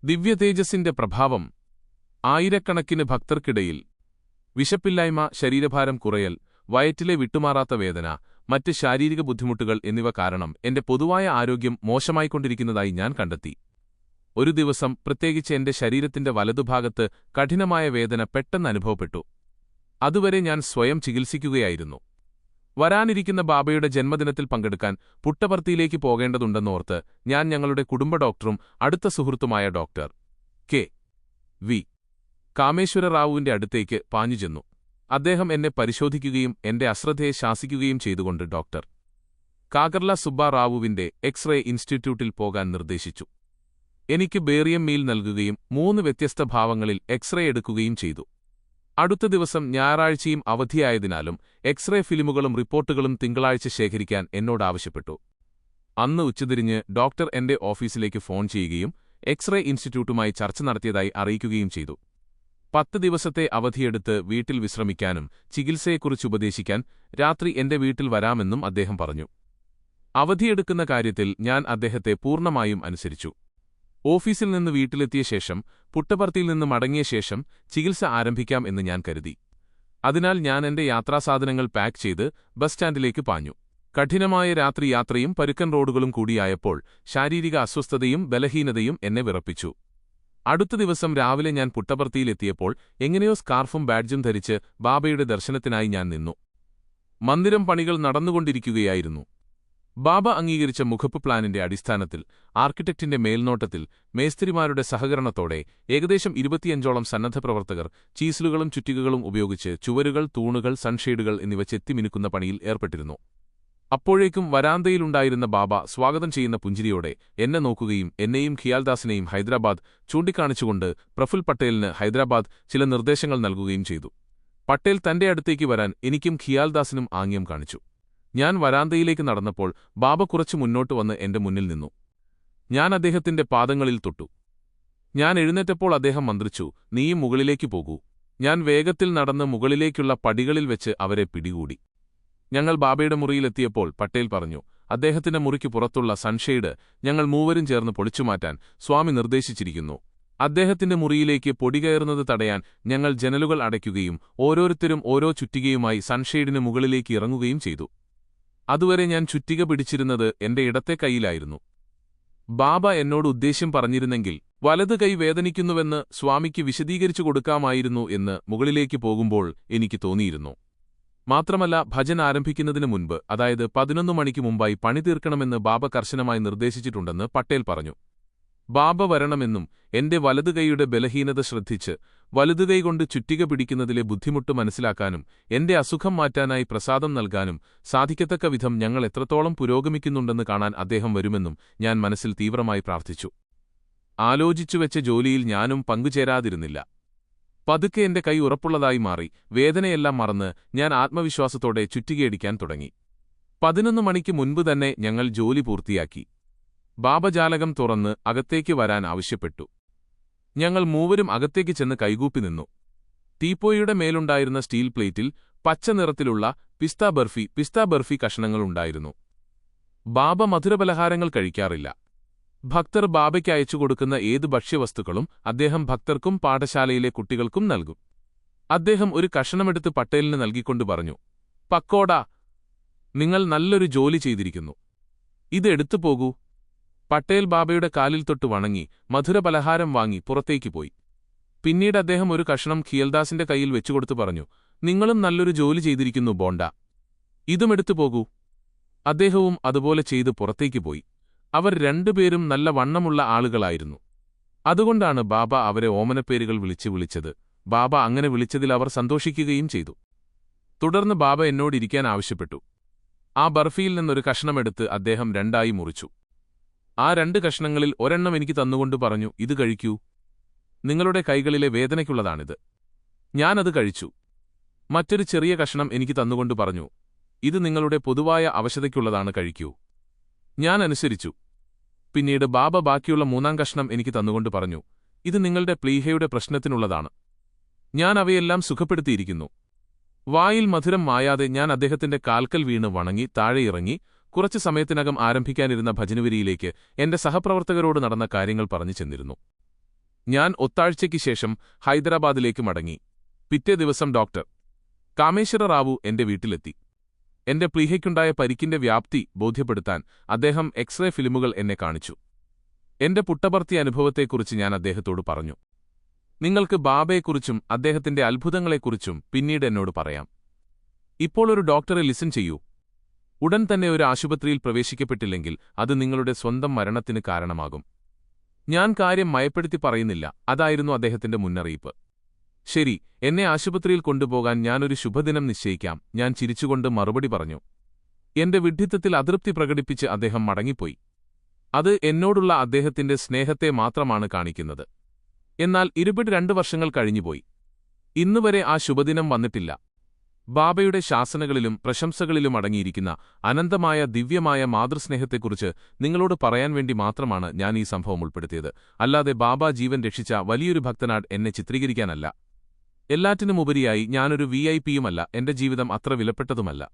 ദിവ്യതേജസ്സിന്റെ പ്രഭാവം. ആയിരക്കണക്കിന് ഭക്തർക്കിടയിൽ വിശപ്പില്ലായ്മ, ശരീരഭാരം കുറയൽ, വയറ്റിലെ വിട്ടുമാറാത്ത വേദന, മറ്റ് ശാരീരിക ബുദ്ധിമുട്ടുകൾ എന്നിവ കാരണം എന്റെ പൊതുവായ ആരോഗ്യം മോശമായിക്കൊണ്ടിരിക്കുന്നതായി ഞാൻ കണ്ടെത്തി. ഒരു ദിവസം പ്രത്യേകിച്ച് എന്റെ ശരീരത്തിന്റെ വലതുഭാഗത്ത് കഠിനമായ വേദന പെട്ടെന്ന് അനുഭവപ്പെട്ടു. അതുവരെ ഞാൻ സ്വയം ചികിത്സിക്കുകയായിരുന്നു. വരാനിരിക്കുന്ന ബാബയുടെ ജന്മദിനത്തിൽ പങ്കെടുക്കാൻ പുട്ടപർത്തിയിലേക്ക് പോകേണ്ടതുണ്ടെന്നോർത്ത് ഞാൻ ഞങ്ങളുടെ കുടുംബ ഡോക്ടറും അടുത്ത സുഹൃത്തുമായ ഡോക്ടർ കെ.വി. കാമേശ്വര റാവുവിന്റെ അടുത്തേക്ക് പാഞ്ഞുചെന്നു. അദ്ദേഹം എന്നെ പരിശോധിക്കുകയും എന്റെ അശ്രദ്ധയെ ശാസിക്കുകയും ചെയ്തുകൊണ്ട് ഡോക്ടർ കാകർല സുബ്ബ റാവുവിന്റെ എക്സ്റേ ഇൻസ്റ്റിറ്റ്യൂട്ടിൽ പോകാൻ നിർദ്ദേശിച്ചു. എനിക്ക് ബേറിയം മീൽ നൽകുകയും 3 വ്യത്യസ്ത ഭാവങ്ങളിൽ എക്സ്റേ എടുക്കുകയും ചെയ്തു. അടുത്ത ദിവസം ഞായറാഴ്ചയും അവധിയായതിനാലും എക്സ്റേ ഫിലിമുകളും റിപ്പോർട്ടുകളും തിങ്കളാഴ്ച ശേഖരിക്കാൻ എന്നോടാവശ്യപ്പെട്ടു. അന്ന് ഉച്ചതിരിഞ്ഞ് ഡോക്ടർ എന്റെ ഓഫീസിലേക്ക് ഫോൺ ചെയ്യുകയും എക്സ്റേ ഇൻസ്റ്റിറ്റ്യൂട്ടുമായി ചർച്ച നടത്തിയതായി അറിയിക്കുകയും ചെയ്തു. 10 ദിവസത്തെ അവധിയെടുത്ത് വീട്ടിൽ വിശ്രമിക്കാനും ചികിത്സയെക്കുറിച്ച് ഉപദേശിക്കാൻ രാത്രി എന്റെ വീട്ടിൽ വരാമെന്നും അദ്ദേഹം പറഞ്ഞു. അവധിയെടുക്കുന്ന കാര്യത്തിൽ ഞാൻ അദ്ദേഹത്തെ പൂർണ്ണമായും അനുസരിച്ചു. ഓഫീസിൽ നിന്ന് വീട്ടിലെത്തിയ ശേഷം പുട്ടപർത്തിയിൽ നിന്ന് മടങ്ങിയ ശേഷം ചികിത്സ ആരംഭിക്കാം എന്ന് ഞാൻ കരുതി. അതിനാൽ ഞാൻ എന്റെ യാത്രാസാധനങ്ങൾ പാക്ക് ചെയ്ത് ബസ് സ്റ്റാൻഡിലേക്ക് പാഞ്ഞു. കഠിനമായ രാത്രി യാത്രയും പരുക്കൻ റോഡുകളും കൂടിയായപ്പോൾ ശാരീരിക അസ്വസ്ഥതയും ബലഹീനതയും എന്നെ വിറപ്പിച്ചു. അടുത്ത ദിവസം രാവിലെ ഞാൻ പുട്ടപർത്തിയിലെത്തിയപ്പോൾ എങ്ങനെയോ സ്കാർഫും ബാഡ്ജും ധരിച്ച് ബാബയുടെ ദർശനത്തിനായി ഞാൻ നിന്നു. മന്ദിരം പണികൾ നടന്നുകൊണ്ടിരിക്കുകയായിരുന്നു. ബാബ അംഗീകരിച്ച മുഖപ്പ് പ്ലാനിന്റെ അടിസ്ഥാനത്തിൽ ആർക്കിടെക്റ്റിന്റെ മേൽനോട്ടത്തിൽ മേസ്തിരിമാരുടെ സഹകരണത്തോടെ ഏകദേശം 25ഓളം സന്നദ്ധപ്രവർത്തകർ ചീസലുകളും ചുറ്റികകളും ഉപയോഗിച്ച് ചുവരുകൾ, തൂണുകൾ, സൺഷെയ്ഡുകൾ എന്നിവ ചെത്തിമിനുക്കുന്ന പണിയിൽ ഏർപ്പെട്ടിരുന്നു. അപ്പോഴേക്കും വരാന്തയിലുണ്ടായിരുന്ന ബാബ സ്വാഗതം ചെയ്യുന്ന പുഞ്ചിരിയോടെ എന്നെ നോക്കുകയും എന്നെയും ഖിയാൽദാസിനെയും ഹൈദരാബാദ് ചൂണ്ടിക്കാണിച്ചുകൊണ്ട് പ്രഫുൽ പട്ടേലിന് ഹൈദരാബാദ് ചില നിർദ്ദേശങ്ങൾ നൽകുകയും ചെയ്തു. പട്ടേൽ തന്റെ അടുത്തേക്ക് വരാൻ എനിക്കും ഖിയാൽദാസിനും ആംഗ്യം കാണിച്ചു. ഞാൻ വരാന്തയിലേക്ക് നടന്നപ്പോൾ ബാബ കുറച്ചു മുന്നോട്ട് വന്ന് എന്റെ മുന്നിൽ നിന്നു. ഞാൻ അദ്ദേഹത്തിന്റെ പാദങ്ങളിൽ തൊട്ടു. ഞാൻ എഴുന്നേറ്റപ്പോൾ അദ്ദേഹം മന്ത്രിച്ചു, "നീയും മുകളിലേക്ക് പോകൂ." ഞാൻ വേഗത്തിൽ നടന്ന് മുകളിലേക്കുള്ള പടികളിൽ വെച്ച് അവരെ പിടികൂടി. ഞങ്ങൾ ബാബയുടെ മുറിയിലെത്തിയപ്പോൾ പട്ടേൽ പറഞ്ഞു, അദ്ദേഹത്തിന്റെ മുറിക്ക് പുറത്തുള്ള സൺഷെയ്ഡ് ഞങ്ങൾ മൂവരും ചേർന്ന് പൊളിച്ചുമാറ്റാൻ സ്വാമി നിർദ്ദേശിച്ചിരിക്കുന്നു. അദ്ദേഹത്തിന്റെ മുറിയിലേക്ക് പൊടി കയറുന്നത് തടയാൻ ഞങ്ങൾ ജനലുകൾ അടയ്ക്കുകയും ഓരോരുത്തരും ഓരോ ചുറ്റികയുമായി സൺഷെയ്ഡിന് മുകളിലേക്ക് ഇറങ്ങുകയും ചെയ്തു. അതുവരെ ഞാൻ ചുറ്റിക പിടിച്ചിരുന്നത് എന്റെ ഇടത്തെ കൈയിലായിരുന്നു. ബാബ എന്നോട് ഉദ്ദേശ്യം പറഞ്ഞിരുന്നെങ്കിൽ വലത് കൈ വേദനിക്കുന്നുവെന്ന് സ്വാമിക്ക് വിശദീകരിച്ചു കൊടുക്കാമായിരുന്നു എന്ന് മുകളിലേക്ക് പോകുമ്പോൾ എനിക്ക് തോന്നിയിരുന്നു. മാത്രമല്ല, ഭജൻ ആരംഭിക്കുന്നതിന് മുൻപ്, അതായത് 11 മണിക്ക് മുമ്പായി പണി തീർക്കണമെന്ന് ബാബ കർശനമായി നിർദ്ദേശിച്ചിട്ടുണ്ടെന്ന് പട്ടേൽ പറഞ്ഞു. ബാബ വരണമെന്നും എന്റെ വലതുകൈയുടെ ബലഹീനത ശ്രദ്ധിച്ച് വലതുകൈകൊണ്ട് ചുറ്റിക പിടിക്കുന്നതിലെ ബുദ്ധിമുട്ട് മനസ്സിലാക്കാനും എന്റെ അസുഖം മാറ്റാനായി പ്രസാദം നൽകാനും സാധിക്കത്തക്ക വിധം ഞങ്ങൾ എത്രത്തോളം പുരോഗമിക്കുന്നുണ്ടെന്ന് കാണാൻ അദ്ദേഹം വരുമെന്നും ഞാൻ മനസ്സിൽ തീവ്രമായി പ്രാർത്ഥിച്ചു. ആലോചിച്ചുവെച്ച ജോലിയിൽ ഞാനും പങ്കുചേരാതിരുന്നില്ല. പതുക്കെ എന്റെ കൈ ഉറപ്പുള്ളതായി മാറി. വേദനയെല്ലാം മറന്ന് ഞാൻ ആത്മവിശ്വാസത്തോടെ ചുറ്റികയടിക്കാൻ തുടങ്ങി. 11 മണിക്ക് മുൻപ് തന്നെ ഞങ്ങൾ ജോലി പൂർത്തിയാക്കി. ബാബ ജാലകം തുറന്ന് അകത്തേക്ക് വരാൻ ആവശ്യപ്പെട്ടു. ഞങ്ങൾ മൂവരും അകത്തേക്ക് ചെന്ന് കൈകൂപ്പി നിന്നു. ടീപ്പോയുടെ മേലുണ്ടായിരുന്ന സ്റ്റീൽ പ്ലേറ്റിൽ പച്ച നിറത്തിലുള്ള പിസ്ത ബർഫി കഷണങ്ങളുണ്ടായിരുന്നു. ബാബ മധുരപലഹാരങ്ങൾ കഴിക്കാറില്ല. ഭക്തർ ബാബയ്ക്ക് അയച്ചു കൊടുക്കുന്ന ഏത് ഭക്ഷ്യവസ്തുക്കളും അദ്ദേഹം ഭക്തർക്കും പാഠശാലയിലെ കുട്ടികൾക്കും നൽകും. അദ്ദേഹം ഒരു കഷണമെടുത്ത് പട്ടേലിന് നൽകിക്കൊണ്ടു പറഞ്ഞു, "പക്കോട, നിങ്ങൾ നല്ലൊരു ജോലി ചെയ്തിരിക്കുന്നു. ഇത് എടുത്തു പോകൂ." പട്ടേൽ ബാബയുടെ കാലിൽ തൊട്ട് വണങ്ങി മധുരപലഹാരം വാങ്ങി പുറത്തേക്ക് പോയി. പിന്നീട് അദ്ദേഹം ഒരു കഷണം ഖിയൽദാസിന്റെ കയ്യിൽ വെച്ചുകൊടുത്തു പറഞ്ഞു, "നിങ്ങളും നല്ലൊരു ജോലി ചെയ്തിരിക്കുന്നു ബോണ്ട. ഇതും എടുത്തു പോകൂ." അദ്ദേഹവും അതുപോലെ ചെയ്ത് പുറത്തേക്ക് പോയി. അവർ രണ്ടുപേരും നല്ല വണ്ണമുള്ള ആളുകളായിരുന്നു. അതുകൊണ്ടാണ് ബാബ അവരെ ഓമനപ്പേരുകൾ വിളിച്ചത്. ബാബ അങ്ങനെ വിളിച്ചതിൽ അവർ സന്തോഷിക്കുകയും ചെയ്തു. തുടർന്ന് ബാബ എന്നോടിരിക്കാൻ ആവശ്യപ്പെട്ടു. ആ ബർഫിയിൽ നിന്നൊരു കഷണമെടുത്ത് അദ്ദേഹം 2ആയി മുറിച്ചു. ആ 2 കഷണങ്ങളിൽ ഒരെണ്ണം എനിക്ക് തന്നുകൊണ്ട് പറഞ്ഞു, "ഇത് കഴിക്കൂ. നിങ്ങളുടെ കൈകളിലെ വേദനയ്ക്കുള്ളതാണിത്." ഞാനത് കഴിച്ചു. മറ്റൊരു ചെറിയ കഷണം എനിക്ക് തന്നുകൊണ്ട് പറഞ്ഞു, "ഇത് നിങ്ങളുടെ പൊതുവായ അവശതയ്ക്കുള്ളതാണ്, കഴിക്കൂ." ഞാൻ അനുസരിച്ചു. പിന്നീട് ബാബ ബാക്കിയുള്ള 3ആം കഷണം എനിക്ക് തന്നുകൊണ്ട് പറഞ്ഞു, "ഇത് നിങ്ങളുടെ പ്ലീഹയുടെ പ്രശ്നത്തിനുള്ളതാണ്." ഞാൻ അവയെല്ലാം സുഖപ്പെടുത്തിയിരിക്കുന്നു. വായിൽ മധുരം മായാതെ ഞാൻ അദ്ദേഹത്തിന്റെ കാൽക്കൽ വീണ് വണങ്ങി താഴെ ഇറങ്ങി കുറച്ചു സമയത്തിനകം ആരംഭിക്കാനിരുന്ന ഭജനവരിയിലേക്ക് എന്റെ സഹപ്രവർത്തകരോട് നടന്ന കാര്യങ്ങൾ പറഞ്ഞു ചെന്നിരുന്നു. ഞാൻ ഒത്താഴ്ചയ്ക്ക് ശേഷം ഹൈദരാബാദിലേക്ക് മടങ്ങി. പിറ്റേ ദിവസം ഡോക്ടർ കാമേശ്വര റാവു എന്റെ വീട്ടിലെത്തി. എന്റെ പ്ലീഹയ്ക്കുണ്ടായ പരിക്കിന്റെ വ്യാപ്തി ബോധ്യപ്പെടുത്താൻ അദ്ദേഹം എക്സ്റേ ഫിലിമുകൾ എന്നെ കാണിച്ചു. എന്റെ പുട്ടപർത്തി അനുഭവത്തെക്കുറിച്ച് ഞാൻ അദ്ദേഹത്തോട് പറഞ്ഞു. നിങ്ങൾക്ക് ബാബയെക്കുറിച്ചും അദ്ദേഹത്തിന്റെ അത്ഭുതങ്ങളെക്കുറിച്ചും പിന്നീട് എന്നോട് പറയാം. ഇപ്പോൾ ഒരു ഡോക്ടറെ ലിസൺ ചെയ്യൂ. ഉടൻ തന്നെ ഒരു ആശുപത്രിയിൽ പ്രവേശിക്കപ്പെട്ടില്ലെങ്കിൽ അത് നിങ്ങളുടെ സ്വന്തം മരണത്തിന് കാരണമാകും. ഞാൻ കാര്യം മയപ്പെടുത്തി പറയുന്നില്ല, അതായിരുന്നു അദ്ദേഹത്തിന്റെ മുന്നറിയിപ്പ്. ശരി, എന്നെ ആശുപത്രിയിൽ കൊണ്ടുപോകാൻ ഞാനൊരു ശുഭദിനം നിശ്ചയിക്കാം, ഞാൻ ചിരിച്ചുകൊണ്ട് മറുപടി പറഞ്ഞു. എന്റെ വിഡ്ഢിത്തത്തിൽ അതൃപ്തി പ്രകടിപ്പിച്ച് അദ്ദേഹം മടങ്ങിപ്പോയി. അത് എന്നോടുള്ള അദ്ദേഹത്തിന്റെ സ്നേഹത്തെ മാത്രമാണ് കാണിക്കുന്നത്. എന്നാൽ 22 വർഷങ്ങൾ കഴിഞ്ഞുപോയി. ഇന്നുവരെ ആ ശുഭദിനം വന്നിട്ടില്ല. ബാബയുടെ ശാസനകളിലും പ്രശംസകളിലും അടങ്ങിയിരിക്കുന്ന അനന്തമായ ദിവ്യമായ മാതൃസ്നേഹത്തെക്കുറിച്ച് നിങ്ങളോട് പറയാൻ വേണ്ടി മാത്രമാണ് ഞാൻ ഈ സംഭവം ഉൾപ്പെടുത്തിയത്, അല്ലാതെ ബാബ ജീവൻ രക്ഷിച്ച വലിയൊരു ഭക്തനാട് എന്നെ ചിത്രീകരിക്കാനല്ല. എല്ലാറ്റിനുമുപരിയായി ഞാനൊരു VIP യുമല്ല, എന്റെ ജീവിതം അത്ര വിലപ്പെട്ടതുമല്ല.